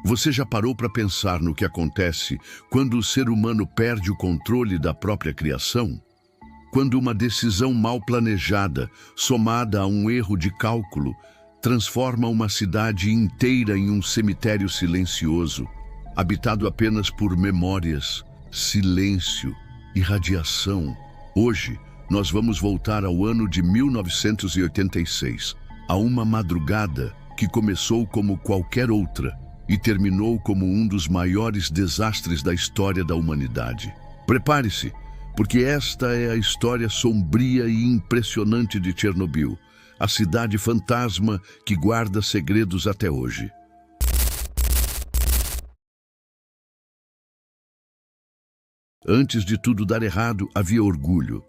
Você já parou para pensar no que acontece quando o ser humano perde o controle da própria criação? Quando uma decisão mal planejada, somada a um erro de cálculo, transforma uma cidade inteira em um cemitério silencioso, habitado apenas por memórias, silêncio e radiação. Hoje, nós vamos voltar ao ano de 1986, a uma madrugada que começou como qualquer outra e terminou como um dos maiores desastres da história da humanidade. Prepare-se, porque esta é a história sombria e impressionante de Chernobyl, a cidade fantasma que guarda segredos até hoje. Antes de tudo dar errado, havia orgulho.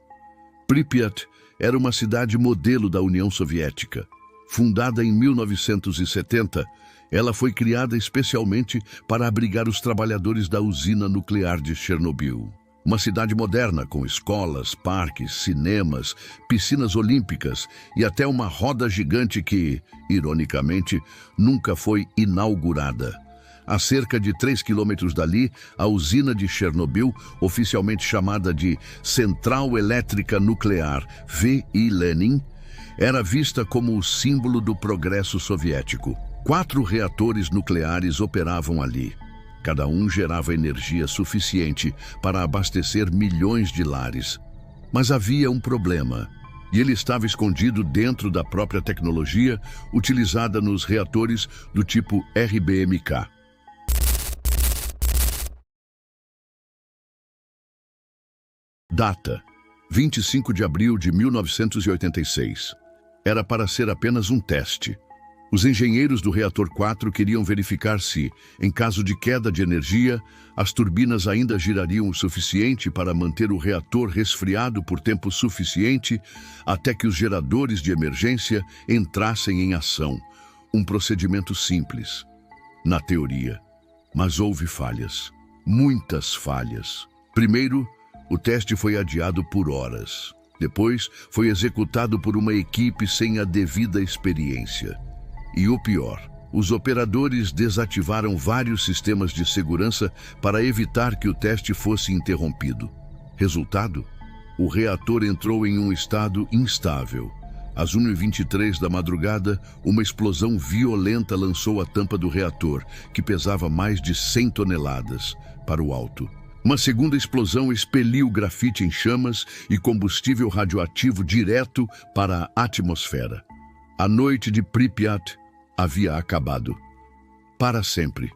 Pripyat era uma cidade modelo da União Soviética. Fundada em 1970, ela foi criada especialmente para abrigar os trabalhadores da usina nuclear de Chernobyl. Uma cidade moderna com escolas, parques, cinemas, piscinas olímpicas e até uma roda gigante que, ironicamente, nunca foi inaugurada. A cerca de 3 quilômetros dali, a usina de Chernobyl, oficialmente chamada de Central Elétrica Nuclear V.I. Lenin, era vista como o símbolo do progresso soviético. 4 reatores nucleares operavam ali. Cada um gerava energia suficiente para abastecer milhões de lares. Mas havia um problema, e ele estava escondido dentro da própria tecnologia utilizada nos reatores do tipo RBMK. Data: 25 de abril de 1986. Era para ser apenas um teste. Os engenheiros do reator 4 queriam verificar se, em caso de queda de energia, as turbinas ainda girariam o suficiente para manter o reator resfriado por tempo suficiente até que os geradores de emergência entrassem em ação. Um procedimento simples, na teoria. Mas houve falhas. Muitas falhas. Primeiro, o teste foi adiado por horas. Depois, foi executado por uma equipe sem a devida experiência. E o pior, os operadores desativaram vários sistemas de segurança para evitar que o teste fosse interrompido. Resultado? O reator entrou em um estado instável. Às 1h23 da madrugada, uma explosão violenta lançou a tampa do reator, que pesava mais de 100 toneladas, para o alto. Uma segunda explosão expeliu grafite em chamas e combustível radioativo direto para a atmosfera. A noite de Pripyat havia acabado. Para sempre.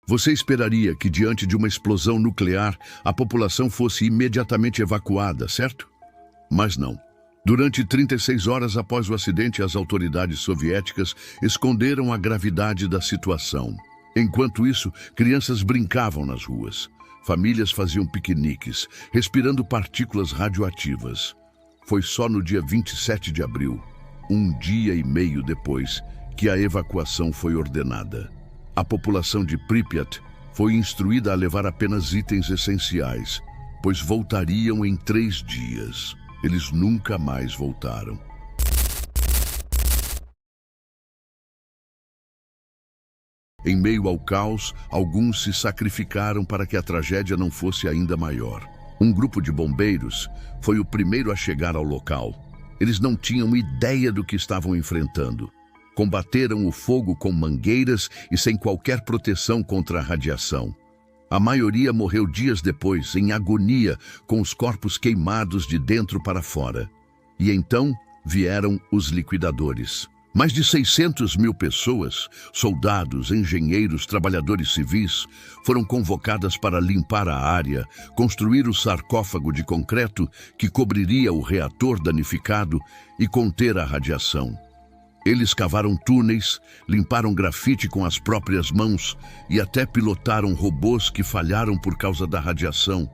Você esperaria que, diante de uma explosão nuclear, a população fosse imediatamente evacuada, certo? Mas não. Durante 36 horas após o acidente, as autoridades soviéticas esconderam a gravidade da situação. Enquanto isso, crianças brincavam nas ruas. Famílias faziam piqueniques, respirando partículas radioativas. Foi só no dia 27 de abril, um dia e meio depois, que a evacuação foi ordenada. A população de Pripyat foi instruída a levar apenas itens essenciais, pois voltariam em 3 dias. Eles nunca mais voltaram. Em meio ao caos, alguns se sacrificaram para que a tragédia não fosse ainda maior. Um grupo de bombeiros foi o primeiro a chegar ao local. Eles não tinham ideia do que estavam enfrentando. Combateram o fogo com mangueiras e sem qualquer proteção contra a radiação. A maioria morreu dias depois, em agonia, com os corpos queimados de dentro para fora. E então vieram os liquidadores. Mais de 600 mil pessoas, soldados, engenheiros, trabalhadores civis, foram convocadas para limpar a área, construir o sarcófago de concreto que cobriria o reator danificado e conter a radiação. Eles cavaram túneis, limparam grafite com as próprias mãos e até pilotaram robôs que falharam por causa da radiação.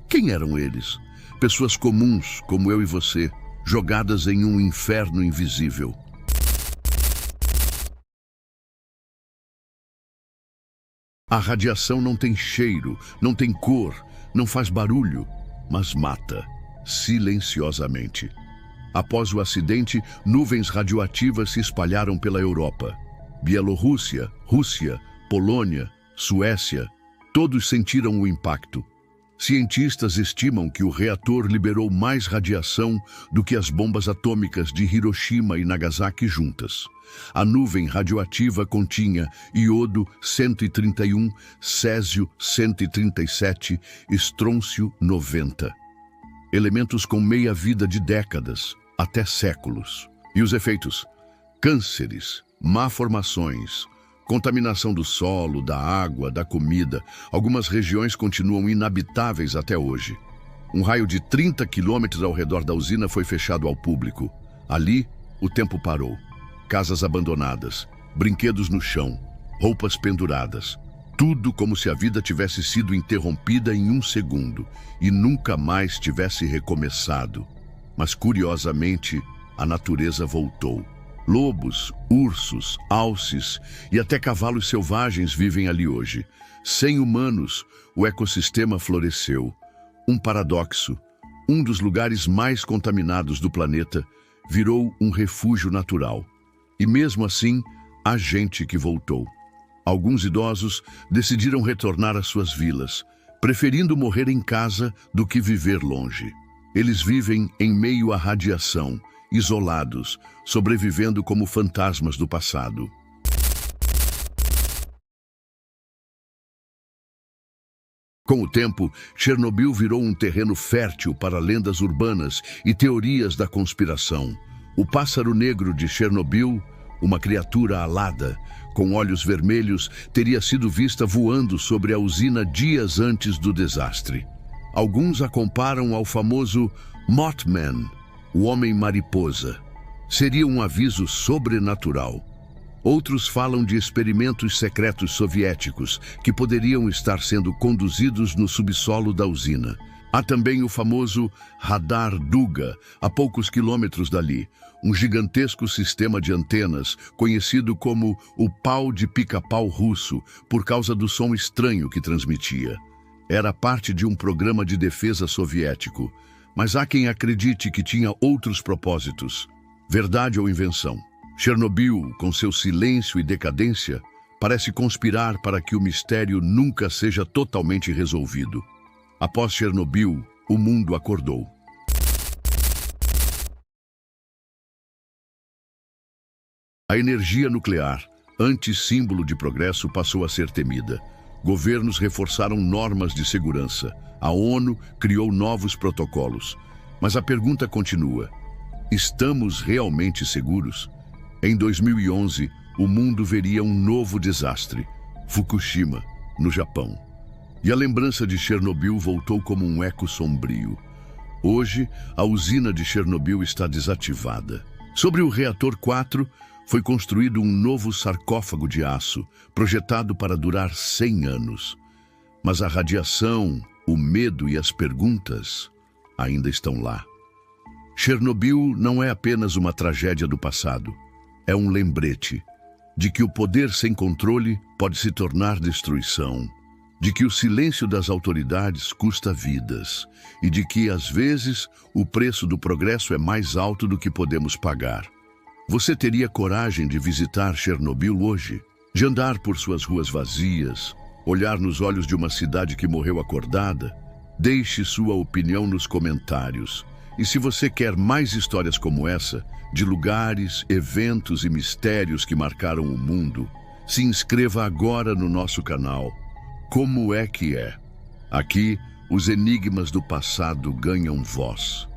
Quem eram eles? Pessoas comuns, como eu e você, jogadas em um inferno invisível. A radiação não tem cheiro, não tem cor, não faz barulho, mas mata, silenciosamente. Após o acidente, nuvens radioativas se espalharam pela Europa. Bielorrússia, Rússia, Polônia, Suécia, todos sentiram o impacto. Cientistas estimam que o reator liberou mais radiação do que as bombas atômicas de Hiroshima e Nagasaki juntas. A nuvem radioativa continha iodo 131, césio 137, estrôncio 90. Elementos com meia-vida de décadas, até séculos. E os efeitos? Cânceres, malformações, contaminação do solo, da água, da comida. Algumas regiões continuam inabitáveis até hoje. Um raio de 30 quilômetros ao redor da usina foi fechado ao público. Ali, o tempo parou. Casas abandonadas, brinquedos no chão, roupas penduradas. Tudo como se a vida tivesse sido interrompida em um segundo e nunca mais tivesse recomeçado. Mas, curiosamente, a natureza voltou. Lobos, ursos, alces e até cavalos selvagens vivem ali hoje. Sem humanos, o ecossistema floresceu. Um paradoxo: um dos lugares mais contaminados do planeta virou um refúgio natural. E mesmo assim, há gente que voltou. Alguns idosos decidiram retornar às suas vilas, preferindo morrer em casa do que viver longe. Eles vivem em meio à radiação, isolados, sobrevivendo como fantasmas do passado. Com o tempo, Chernobyl virou um terreno fértil para lendas urbanas e teorias da conspiração. O pássaro negro de Chernobyl, uma criatura alada, com olhos vermelhos, teria sido vista voando sobre a usina dias antes do desastre. Alguns a comparam ao famoso Mothman, o Homem-Mariposa. Seria um aviso sobrenatural. Outros falam de experimentos secretos soviéticos que poderiam estar sendo conduzidos no subsolo da usina. Há também o famoso Radar Duga, a poucos quilômetros dali, um gigantesco sistema de antenas conhecido como o pau de pica-pau russo por causa do som estranho que transmitia. Era parte de um programa de defesa soviético, mas há quem acredite que tinha outros propósitos. Verdade ou invenção? Chernobyl, com seu silêncio e decadência, parece conspirar para que o mistério nunca seja totalmente resolvido. Após Chernobyl, o mundo acordou. A energia nuclear, antes símbolo de progresso, passou a ser temida. Governos reforçaram normas de segurança. A ONU criou novos protocolos. Mas a pergunta continua: estamos realmente seguros? Em 2011, o mundo veria um novo desastre: Fukushima, no Japão. E a lembrança de Chernobyl voltou como um eco sombrio. Hoje, a usina de Chernobyl está desativada. Sobre o reator 4, foi construído um novo sarcófago de aço, projetado para durar 100 anos. Mas a radiação, o medo e as perguntas ainda estão lá. Chernobyl não é apenas uma tragédia do passado. É um lembrete de que o poder sem controle pode se tornar destruição, de que o silêncio das autoridades custa vidas e de que, às vezes, o preço do progresso é mais alto do que podemos pagar. Você teria coragem de visitar Chernobyl hoje? De andar por suas ruas vazias? Olhar nos olhos de uma cidade que morreu acordada? Deixe sua opinião nos comentários. E se você quer mais histórias como essa, de lugares, eventos e mistérios que marcaram o mundo, se inscreva agora no nosso canal. Como é que é? Aqui, os enigmas do passado ganham voz.